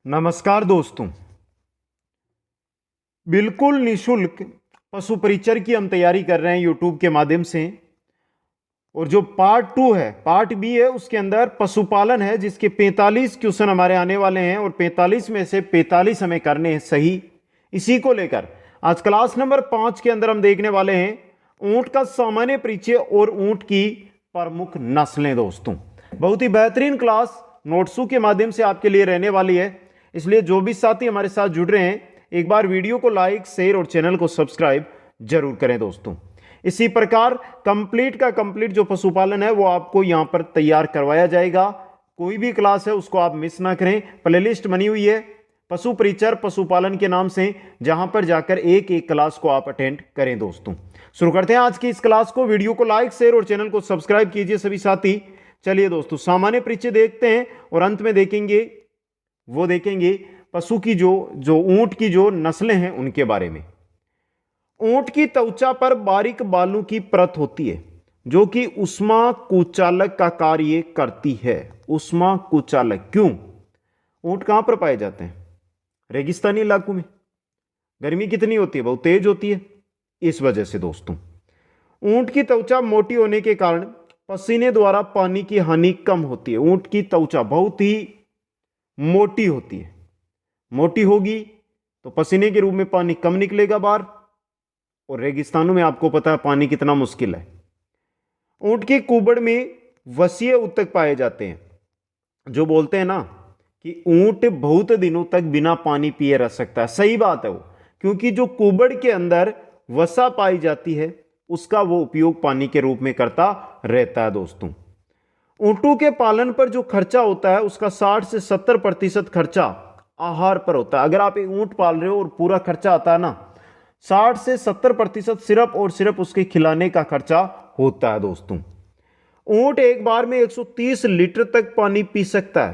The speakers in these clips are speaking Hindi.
नमस्कार दोस्तों। बिल्कुल निशुल्क पशु परिचर की हम तैयारी कर रहे हैं यूट्यूब के माध्यम से। और जो पार्ट 2 है, पार्ट बी है, उसके अंदर पशुपालन है, जिसके 45 क्वेश्चन हमारे आने वाले हैं और 45 में से 45 हमें करने हैं सही। इसी को लेकर आज क्लास नंबर 5 के अंदर हम देखने वाले हैं ऊंट का सामान्य परिचय और ऊंट की प्रमुख नस्लें। दोस्तों, बहुत ही बेहतरीन क्लास नोट्सों के माध्यम से आपके लिए रहने वाली है, इसलिए जो भी साथी हमारे साथ जुड़ रहे हैं एक बार वीडियो को लाइक, शेयर और चैनल को सब्सक्राइब जरूर करें। दोस्तों, इसी प्रकार कंप्लीट का कंप्लीट जो पशुपालन है वो आपको यहां पर तैयार करवाया जाएगा। कोई भी क्लास है उसको आप मिस ना करें। प्लेलिस्ट बनी हुई है पशु परिचर पशुपालन के नाम से, जहां पर जाकर एक एक क्लास को आप अटेंड करें। दोस्तों, शुरू करते हैं आज की इस क्लास को। वीडियो को लाइक, शेयर और चैनल को सब्सक्राइब कीजिए सभी साथी। चलिए दोस्तों, सामान्य परिचय देखते हैं और अंत में देखेंगे पशु की जो ऊंट की जो नस्लें हैं उनके बारे में। ऊंट की त्वचा पर बारीक बालों की परत होती है जो कि ऊष्मा कुचालक का कार्य करती है। ऊष्मा कुचालक क्यों? ऊंट कहां पर पाए जाते हैं? रेगिस्तानी इलाकों में। गर्मी कितनी होती है? बहुत तेज होती है। इस वजह से दोस्तों ऊंट की त्वचा मोटी होने के कारण पसीने द्वारा पानी की हानि कम होती है। ऊंट की त्वचा बहुत ही मोटी होती है। मोटी होगी तो पसीने के रूप में पानी कम निकलेगा बाहर, और रेगिस्तानों में आपको पता है पानी कितना मुश्किल है। ऊंट की कुबड़ में वसीय ऊतक पाए जाते हैं, जो बोलते हैं ना कि ऊंट बहुत दिनों तक बिना पानी पिए रह सकता है। सही बात है वो, क्योंकि जो कुबड़ के अंदर वसा पाई जाती है उसका वो उपयोग पानी के रूप में करता रहता है। दोस्तों, ऊंटों के पालन पर जो खर्चा होता है उसका 60 से 70% खर्चा आहार पर होता है। अगर आप एक ऊंट पाल रहे हो और पूरा खर्चा आता है ना, 60 से 70% सिर्फ और सिर्फ उसके खिलाने का खर्चा होता है। दोस्तों, ऊंट एक बार में 130 लीटर तक पानी पी सकता है।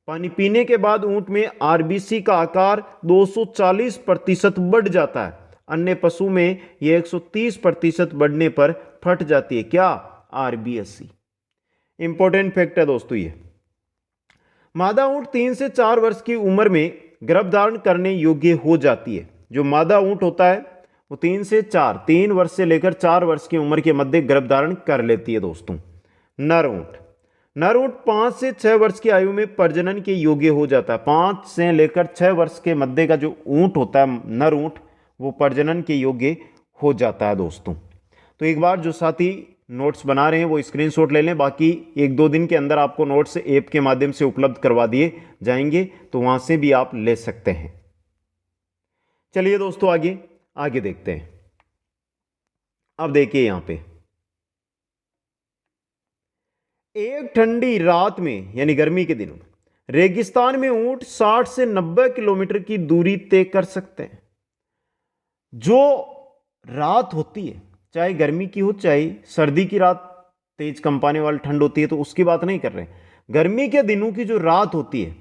पानी पीने के बाद ऊंट में आरबीसी का आकार 240% बढ़ जाता है। अन्य पशु में यह 130% बढ़ने पर फट जाती है। क्या? आरबीएससी। इंपॉर्टेंट फैक्ट है दोस्तों ये। मादा ऊंट 3 से 4 वर्ष की उम्र में गर्भधारण करने योग्य हो जाती है। जो मादा ऊंट होता है वो 3 वर्ष से लेकर 4 वर्ष की उम्र के मध्य गर्भधारण कर लेती है। दोस्तों, नर ऊंट 5 से 6 वर्ष की आयु में प्रजनन के योग्य हो जाता है। 5 से लेकर 6 वर्ष के मध्य का जो ऊंट होता है, नर ऊंट, वो प्रजनन के योग्य हो जाता है। दोस्तों, तो एक बार जो साथी नोट्स बना रहे हैं वो स्क्रीनशॉट ले लें। बाकी 1-2 दिन के अंदर आपको नोट्स ऐप के माध्यम से उपलब्ध करवा दिए जाएंगे, तो वहां से भी आप ले सकते हैं। चलिए दोस्तों, आगे देखते हैं। अब देखिए यहां पे, एक ठंडी रात में यानी गर्मी के दिनों में रेगिस्तान में ऊंट 60 से 90 किलोमीटर की दूरी तय कर सकते हैं। जो रात होती है, चाहे गर्मी की हो चाहे सर्दी की रात, तेज कंपाने वाली ठंड होती है, तो उसकी बात नहीं कर रहे। गर्मी के दिनों की जो रात होती है,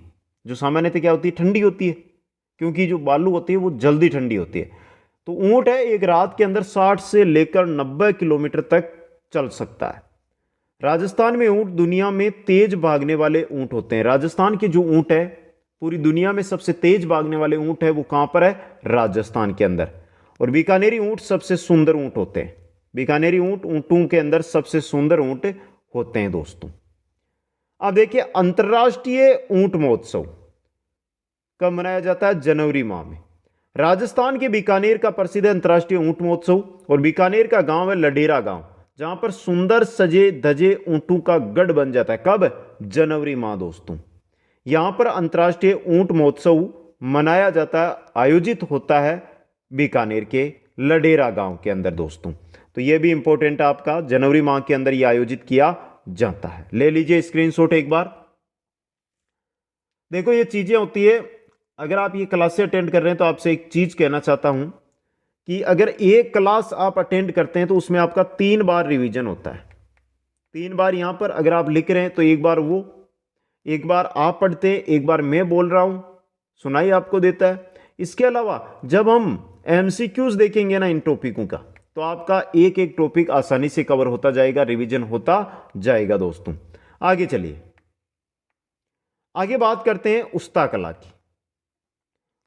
जो सामान्यतः क्या होती है? ठंडी होती है, क्योंकि जो बालू होती है वो जल्दी ठंडी होती है। तो ऊंट है एक रात के अंदर 60 से लेकर 90 किलोमीटर तक चल सकता है। राजस्थान में ऊंट दुनिया में तेज भागने वाले ऊंट होते हैं। राजस्थान के जो ऊंट है, पूरी दुनिया में सबसे तेज भागने वाले ऊंट है, वो कहां पर है? राजस्थान के अंदर। और बीकानेरी ऊंट सबसे सुंदर ऊंट होते हैं। बीकानेरी ऊंट ऊंटों के अंदर सबसे सुंदर ऊंट होते हैं। दोस्तों, अब देखिए, अंतरराष्ट्रीय ऊंट महोत्सव कब मनाया जाता है? जनवरी माह में। राजस्थान के बीकानेर का प्रसिद्ध अंतरराष्ट्रीय ऊंट महोत्सव, और बीकानेर का गांव है लडेरा गांव, जहां पर सुंदर सजे धजे ऊंटों का गढ़ बन जाता है। कब? जनवरी माह। दोस्तों, यहां पर अंतरराष्ट्रीय ऊंट महोत्सव मनाया जाता है, आयोजित होता है बीकानेर के लडेरा गांव के अंदर। दोस्तों, तो यह भी इंपॉर्टेंट है आपका, जनवरी माह के अंदर यह आयोजित किया जाता है। ले लीजिए स्क्रीनशॉट एक बार। देखो, ये चीजें होती है। अगर आप ये क्लासें अटेंड कर रहे हैं तो आपसे एक चीज कहना चाहता हूं कि अगर एक क्लास आप अटेंड करते हैं तो उसमें आपका 3 बार रिवीजन होता है। 3 बार यहां पर अगर आप लिख रहे हैं तो एक बार आप पढ़ते हैं, एक बार मैं बोल रहा हूं, सुनाई आपको देता है। इसके अलावा जब हम एमसीक्यूज देखेंगे ना इन टॉपिकों का, तो आपका एक एक टॉपिक आसानी से कवर होता जाएगा, रिवीजन होता जाएगा। दोस्तों, आगे चलिए, आगे बात करते हैं उस्ता कला की।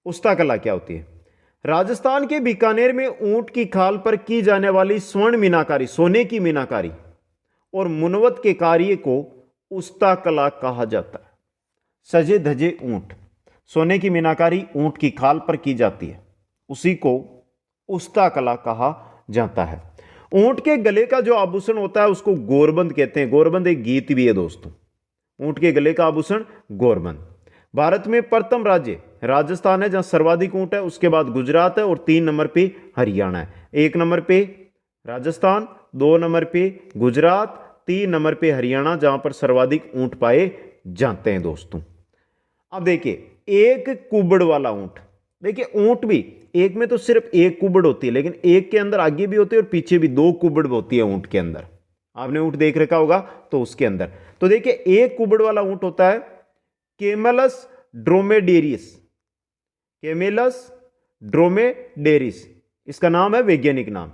उस्ता कला क्या होती है? राजस्थान के बीकानेर में ऊंट की खाल पर की जाने वाली स्वर्ण मीनाकारी, सोने की मीनाकारी और मुनवत के कार्य को उस्ता कला कहा जाता है। सजे धजे ऊंट, सोने की मीनाकारी ऊंट की खाल पर की जाती है, उसी को उस्ता कला कहा जाता है। ऊंट के गले का जो आभूषण होता है उसको गोरबंद कहते हैं। गोरबंद एक गीत भी है दोस्तों। ऊंट के गले का आभूषण गोरबंद। भारत में प्रथम राज्य राजस्थान है जहां सर्वाधिक ऊंट है, उसके बाद गुजरात है और 3 नंबर पे हरियाणा है। 1 नंबर पे राजस्थान, 2 नंबर पे गुजरात, 3 नंबर पे हरियाणा जहां पर सर्वाधिक ऊंट पाए जाते हैं दोस्तों। अब देखिए, एक कुबड़ वाला ऊंट, देखिए ऊंट भी एक में तो सिर्फ एक कुबड़ होती है, लेकिन एक के अंदर आगे भी होती है और पीछे भी 2 कुबड़ होती है ऊंट के अंदर। आपने ऊंट देख रखा होगा तो उसके अंदर तो देखिए एक कुबड़ वाला ऊंट होता है कैमेलस ड्रोमेडेरियस। कैमेलस ड्रोमेडेरिस इसका नाम है, वैज्ञानिक नाम,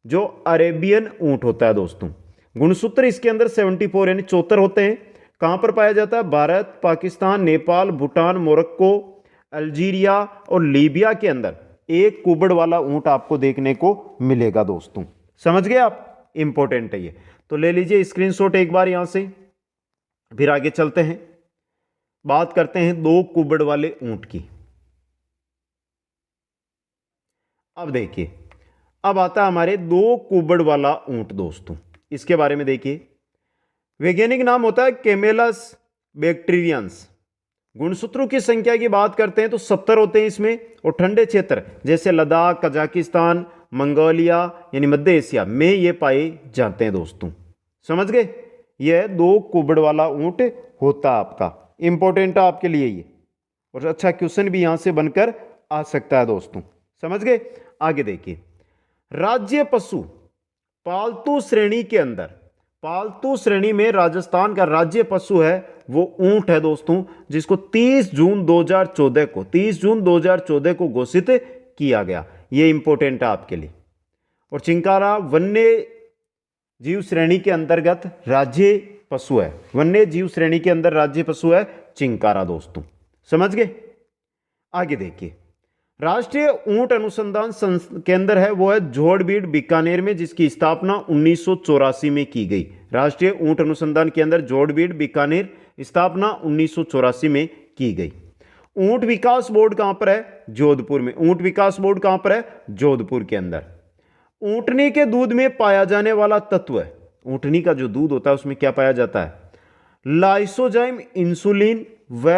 जो अरेबियन ऊंट होता है दोस्तों। गुणसूत्र इसके अंदर 74 यानी 74 होते हैं। कहां पर पाया जाता है? भारत, पाकिस्तान, नेपाल, भूटान, मोरक्को, अल्जीरिया और लीबिया के अंदर एक कुबड़ वाला ऊंट आपको देखने को मिलेगा दोस्तों। समझ गए आप? इंपॉर्टेंट है ये, तो ले लीजिए स्क्रीनशॉट एक बार यहां से। फिर आगे चलते हैं, बात करते हैं 2 कुबड़ वाले ऊंट की। अब देखिए, अब आता है हमारे 2 कुबड़ वाला ऊंट दोस्तों। इसके बारे में देखिए, वैज्ञानिक नाम होता है कैमेलस बैक्टीरियंस। गुणसूत्रों की संख्या की बात करते हैं तो 70 होते हैं इसमें, और ठंडे क्षेत्र जैसे लद्दाख, कजाकिस्तान, मंगोलिया यानी मध्य एशिया में ये पाए जाते हैं दोस्तों। समझ गए? यह 2 कुबड़ वाला ऊंट होता है आपका। इंपॉर्टेंट है आपके लिए ये, और अच्छा क्वेश्चन भी यहां से बनकर आ सकता है दोस्तों। समझ गए? आगे देखिए, राज्य पशु पालतू श्रेणी के अंदर, पालतू श्रेणी में राजस्थान का राज्य पशु है वो ऊंट है दोस्तों, जिसको 30 जून 2014 को घोषित किया गया। ये इंपॉर्टेंट है आपके लिए। और चिंकारा वन्य जीव श्रेणी के अंतर्गत राज्य पशु है। वन्य जीव श्रेणी के अंदर राज्य पशु है चिंकारा दोस्तों। समझ गए? आगे देखिए, राष्ट्रीय ऊंट अनुसंधान केंद्र है वो है जोड़बीड़ बीकानेर में, जिसकी स्थापना 1984 में की गई। राष्ट्रीय ऊंट अनुसंधान केंद्र जोड़बीड़ बीकानेर, स्थापना 1984 में की गई। ऊंट विकास बोर्ड कहां पर है? जोधपुर में। ऊंट विकास बोर्ड कहां पर है? जोधपुर के अंदर। ऊंटनी के दूध में पाया जाने वाला तत्व है, ऊंटनी का जो दूध होता है उसमें क्या पाया जाता है? लाइसोजाइम, इंसुलिन व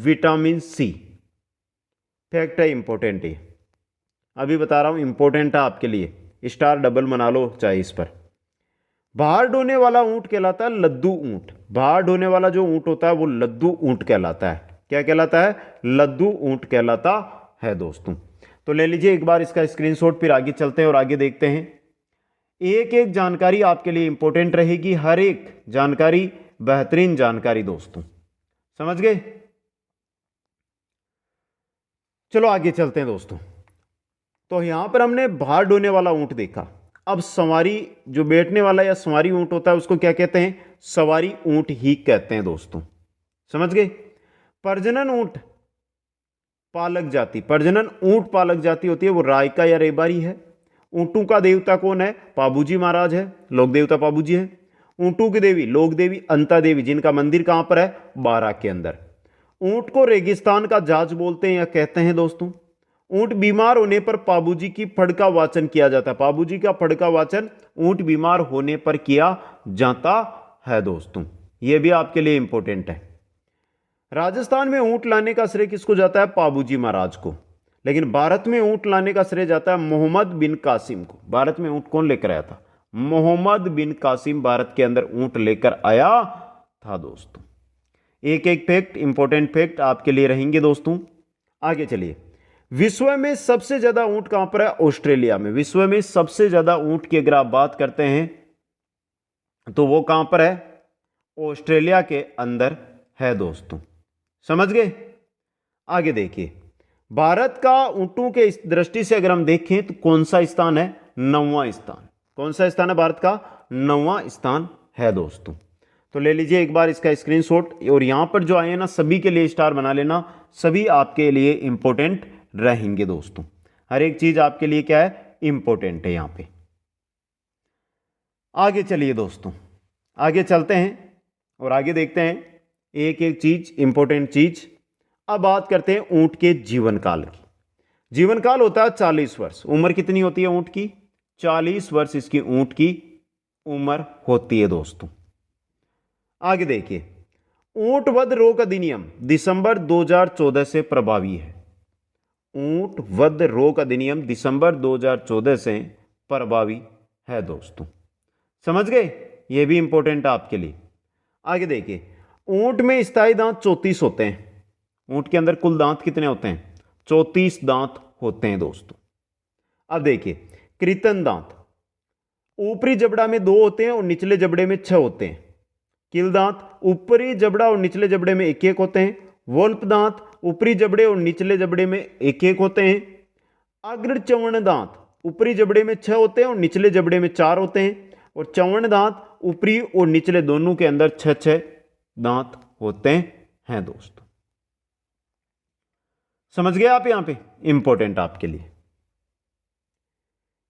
विटामिन सी। फैक्ट है, इंपॉर्टेंट है, अभी बता रहा हूं, इंपॉर्टेंट है आपके लिए। स्टार डबल बना लो चाहे इस पर। बाहर ढोने वाला ऊंट कहलाता है लद्दू ऊंट। बाहर ढोने वाला जो ऊंट होता है वो लद्दू ऊंट कहलाता है। क्या कहलाता है? लद्दू ऊंट कहलाता है दोस्तों। तो ले लीजिए एक बार इसका स्क्रीनशॉट, फिर आगे चलते हैं और आगे देखते हैं। एक एक जानकारी आपके लिए इंपॉर्टेंट रहेगी, हर एक जानकारी बेहतरीन जानकारी दोस्तों। समझ गए? चलो आगे चलते हैं दोस्तों। तो यहां पर हमने बाहर ढोने वाला ऊंट देखा। अब सवारी जो बैठने वाला या सवारी ऊंट होता है उसको क्या कहते हैं? सवारी ऊंट ही कहते हैं दोस्तों। समझ गए? प्रजनन ऊंट पालक जाति, प्रजनन ऊंट पालक जाति होती है वो रायका या रेबारी है। ऊंटों का देवता कौन है? पाबूजी महाराज है, लोक देवता पाबूजी है। ऊंटों की देवी लोक देवी अंता देवी, जिनका मंदिर कहां पर है? बारा के अंदर। ऊंट को रेगिस्तान का जाज बोलते हैं या कहते हैं दोस्तों। ऊंट बीमार होने पर पाबूजी की फड़ का वाचन किया जाता है। पाबूजी का फड़ का वाचन ऊंट बीमार होने पर किया जाता है दोस्तों। यह भी आपके लिए इंपॉर्टेंट है। राजस्थान में ऊंट लाने का श्रेय किसको जाता है? पाबूजी महाराज को। लेकिन भारत में ऊंट लाने का श्रेय जाता है मोहम्मद बिन कासिम को। भारत में ऊंट कौन लेकर आया था? मोहम्मद बिन कासिम भारत के अंदर ऊंट लेकर आया था दोस्तों। एक एक फैक्ट, इंपॉर्टेंट फैक्ट आपके लिए रहेंगे दोस्तों। आगे चलिए, विश्व में सबसे ज्यादा ऊंट कहां पर है? ऑस्ट्रेलिया में। विश्व में सबसे ज्यादा ऊंट की अगर आप बात करते हैं तो वो कहां पर है? ऑस्ट्रेलिया के अंदर है दोस्तों। समझ गए? आगे देखिए, भारत का ऊंटों के दृष्टि से अगर हम देखें तो कौन सा स्थान है? 9वां स्थान। कौन सा स्थान है भारत का? 9वां स्थान है दोस्तों। तो ले लीजिए एक बार इसका स्क्रीनशॉट, और यहां पर जो आए ना सभी के लिए स्टार बना लेना, सभी आपके लिए इंपॉर्टेंट रहेंगे दोस्तों। हर एक चीज आपके लिए क्या है, इंपॉर्टेंट है यहां पे। आगे चलिए दोस्तों, आगे चलते हैं और आगे देखते हैं एक एक चीज, इंपॉर्टेंट चीज। अब बात करते हैं ऊंट के जीवन काल की। जीवन काल होता है 40 वर्ष। उम्र कितनी होती है ऊंट की? 40 वर्ष इसकी ऊंट की उम्र होती है दोस्तों। आगे देखिए, ऊंट वध रोग अधिनियम दिसंबर 2014 से प्रभावी है। ऊंट वध रोग अधिनियम दिसंबर 2014 से प्रभावी है दोस्तों। समझ गए? यह भी इंपॉर्टेंट है आपके लिए। आगे देखिए, ऊंट में स्थायी दांत 34 होते हैं। ऊंट के अंदर कुल दांत कितने होते हैं? 34 दांत होते हैं दोस्तों। अब देखिए, कृतन दांत ऊपरी जबड़ा में 2 होते हैं और निचले जबड़े में 6 होते हैं। किल दांत ऊपरी जबड़ा और निचले जबड़े में 1-1 होते हैं। वोल्प दांत ऊपरी जबड़े और निचले जबड़े में 1-1 होते हैं। अग्र चवर्ण दांत ऊपरी जबड़े में 6 होते हैं और निचले जबड़े में 4 होते हैं। और चवर्ण दांत ऊपरी और निचले दोनों के अंदर 6-6 दांत होते हैं दोस्तों। समझ गए आप? यहां पे इंपॉर्टेंट आपके लिए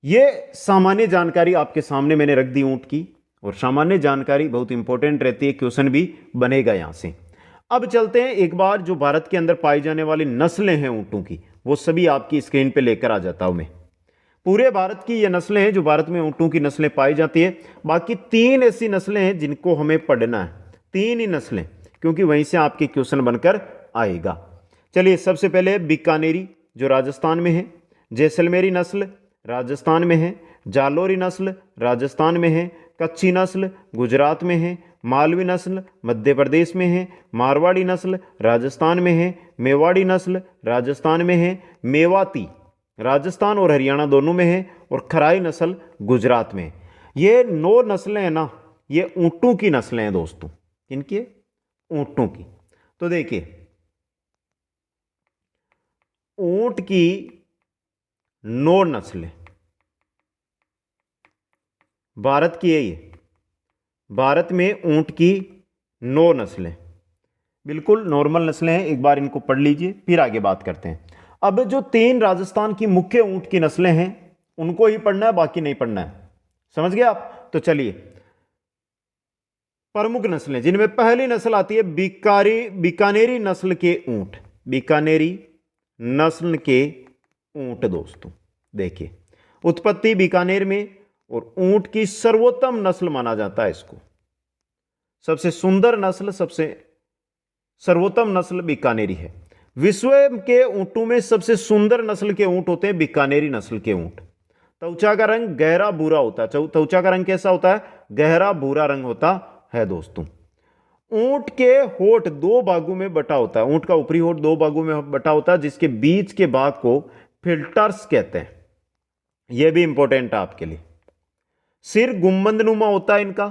यह सामान्य जानकारी आपके सामने मैंने रख दी ऊंट की, और सामान्य जानकारी बहुत इंपॉर्टेंट रहती है, क्वेश्चन भी बनेगा यहां से। अब चलते हैं एक बार जो भारत के अंदर पाई जाने वाली नस्लें हैं ऊंटों की, वो सभी आपकी स्क्रीन पे लेकर आ जाता हूं मैं। पूरे भारत की ये नस्लें हैं जो भारत में ऊंटों की नस्लें पाई जाती है। बाकी 3 ऐसी नस्लें हैं जिनको हमें पढ़ना है, 3 ही नस्लें, क्योंकि वहीं से आपके क्वेश्चन बनकर आएगा। चलिए, सबसे पहले बीकानेरी जो राजस्थान में है, जैसलमेरी नस्ल राजस्थान में है, जालोरी नस्ल राजस्थान में है, कच्छी नस्ल गुजरात में है, मालवी नस्ल मध्य प्रदेश में है, मारवाड़ी नस्ल राजस्थान में है, मेवाड़ी नस्ल राजस्थान में है, मेवाती राजस्थान और हरियाणा दोनों में है, और खराई नस्ल गुजरात में है। ये 9 नस्लें हैं ना, ये ऊंटों की नस्लें हैं दोस्तों। इनकी ऊंटों की। तो देखिए, ऊंट की 9 नस्लें भारत की है। ये भारत में ऊंट की 9 नस्लें बिल्कुल नॉर्मल नस्लें हैं। एक बार इनको पढ़ लीजिए, फिर आगे बात करते हैं। अब जो 3 राजस्थान की मुख्य ऊंट की नस्लें हैं उनको ही पढ़ना है, बाकी नहीं पढ़ना है। समझ गए आप? तो चलिए, प्रमुख नस्लें जिनमें पहली नस्ल आती है बीकानेरी नस्ल के ऊंट। बीकानेरी नस्ल के ऊंट दोस्तों, देखिए उत्पत्ति बीकानेर में, और ऊंट की सर्वोत्तम नस्ल माना जाता है इसको। सबसे सुंदर नस्ल, सबसे सर्वोत्तम नस्ल बीकानेरी है। विश्व के ऊंटों में सबसे सुंदर नस्ल के ऊंट होते हैं बीकानेरी नस्ल के ऊंट। त्वचा का रंग गहरा भूरा होता है। त्वचा का रंग कैसा होता है? गहरा भूरा रंग होता है दोस्तों। ऊंट के होठ 2 भागों में बटा होता है। ऊंट का ऊपरी होठ 2 भागों में बटा होता है, जिसके बीच के भाग को फिल्टर्स कहते हैं। यह भी इंपॉर्टेंट है आपके लिए। सिर गुंबदनुमा होता है इनका।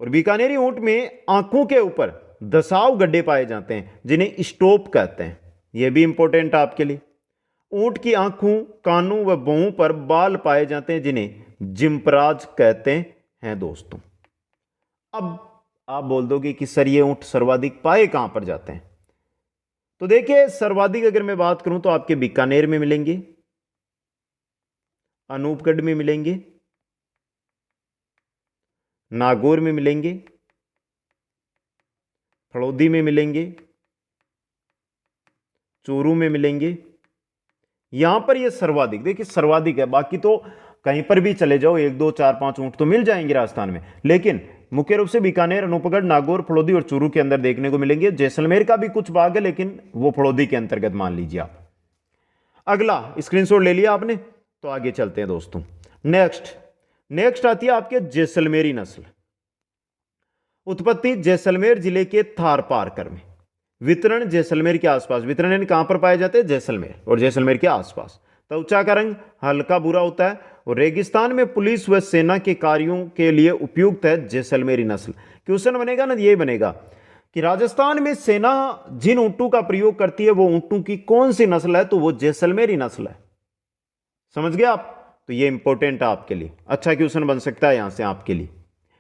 और बीकानेरी ऊंट में आंखों के ऊपर धसाव गड्ढे पाए जाते हैं, जिन्हें स्टोप कहते हैं। यह भी इंपॉर्टेंट है आपके लिए। ऊंट की आंखों, कानों व भौं पर बाल पाए जाते हैं, जिन्हें जिम्पराज कहते हैं दोस्तों। अब आप बोल दोगे कि सर ये ऊंट सर्वाधिक पाए कहां पर जाते हैं? तो देखिए, सर्वाधिक अगर मैं बात करूं तो आपके बीकानेर में मिलेंगे, अनूपगढ़ में मिलेंगे, नागौर में मिलेंगे, फड़ौदी में मिलेंगे, चूरू में मिलेंगे। यहां पर ये सर्वाधिक, देखिए सर्वाधिक है। बाकी तो कहीं पर भी चले जाओ 1, 2, 4, 5 ऊंट तो मिल जाएंगे राजस्थान में, लेकिन मुख्य रूप से बीकानेर, अनूपगढ़, नागौर, फड़ौदी और चूरू के अंदर देखने को मिलेंगे। जैसलमेर का भी कुछ भाग है, लेकिन वो फड़ौदी के अंतर्गत मान लीजिए आप। अगला स्क्रीनशॉट ले लिया आपने, तो आगे चलते हैं दोस्तों। नेक्स्ट आती है आपके जैसलमेरी नस्ल। उत्पत्ति जैसलमेर जिले के थार पारकर में, वितरण जैसलमेर के आसपास। वितरण यानी कहां पर पाए जाते हैं? जैसलमेर और जैसलमेर के आसपास। त्वचा का रंग हल्का भूरा होता है और रेगिस्तान में पुलिस व सेना के कार्यों के लिए उपयुक्त है जैसलमेरी नस्ल। क्वेश्चन बनेगा ना, ये बनेगा कि राजस्थान में सेना जिन ऊंटों का प्रयोग करती है वो ऊंटों की कौन सी नस्ल है? तो वो जैसलमेरी नस्ल है। समझ गए आप? तो ये इंपॉर्टेंट है आपके लिए, अच्छा क्वेश्चन बन सकता है यहां से आपके लिए।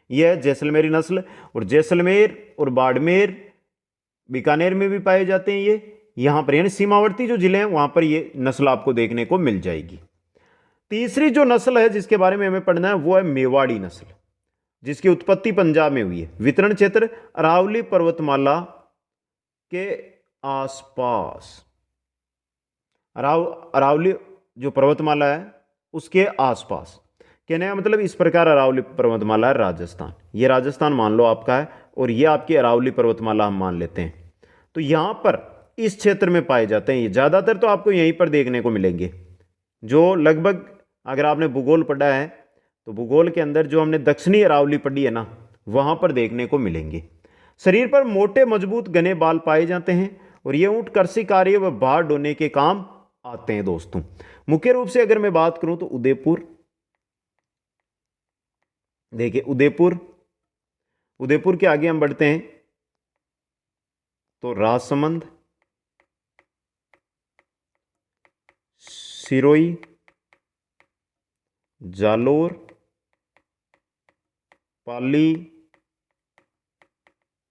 यह है जैसलमेरी नस्ल। और जैसलमेर और बाड़मेर, बीकानेर में भी पाए जाते हैं ये, यहां पर, यानी सीमावर्ती जो जिले हैं वहां पर ये नस्ल आपको देखने को मिल जाएगी। तीसरी जो नस्ल है जिसके बारे में हमें पढ़ना है वो है मेवाड़ी नस्ल, जिसकी उत्पत्ति पंजाब में हुई है। वितरण क्षेत्र अरावली पर्वतमाला के आसपास, अरावली जो पर्वतमाला है उसके आसपास। कहने का मतलब इस प्रकार अरावली पर्वतमाला है राजस्थान, ये राजस्थान मान लो आपका है और ये आपकी अरावली पर्वतमाला हम मान लेते हैं। तो यहां पर इस क्षेत्र में पाए जाते हैं ये, ज्यादातर तो आपको यहीं पर देखने को मिलेंगे। जो लगभग, अगर आपने भूगोल पढ़ा है तो भूगोल के अंदर जो हमने दक्षिणी अरावली पढ़ी है ना, वहां पर देखने को मिलेंगे। शरीर पर मोटे मजबूत घने बाल पाए जाते हैं और ये ऊंट कृषि कार्य व भार ढोने के काम आते हैं दोस्तों। मुख्य रूप से अगर मैं बात करूं तो उदयपुर, देखिए उदयपुर के आगे हम बढ़ते हैं तो राजसमंद, सिरोही, जालोर, पाली,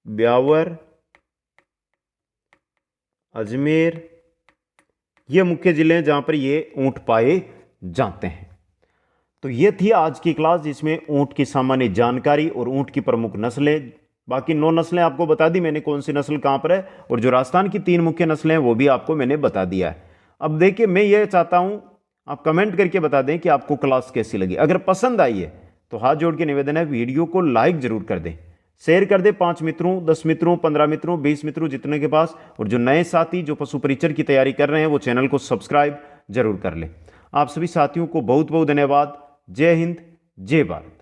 ब्यावर, अजमेर, ये मुख्य जिले हैं जहां पर ये ऊंट पाए जाते हैं। तो ये थी आज की क्लास जिसमें ऊंट की सामान्य जानकारी और ऊंट की प्रमुख नस्लें, बाकी 9 नस्लें आपको बता दी मैंने कौन सी नस्ल कहां पर है, और जो राजस्थान की 3 मुख्य नस्लें हैं वो भी आपको मैंने बता दिया है। अब देखिए, मैं ये चाहता हूं आप कमेंट करके बता दें कि आपको क्लास कैसी लगी। अगर पसंद आई है तो हाथ जोड़ के निवेदन है, वीडियो को लाइक जरूर कर दें, शेयर कर दें 5 मित्रों, 10 मित्रों, 15 मित्रों, 20 मित्रों, जितने के पास। और जो नए साथी जो पशु परीक्षण की तैयारी कर रहे हैं वो चैनल को सब्सक्राइब जरूर कर लें। आप सभी साथियों को बहुत बहुत धन्यवाद। जय हिंद, जय भारत।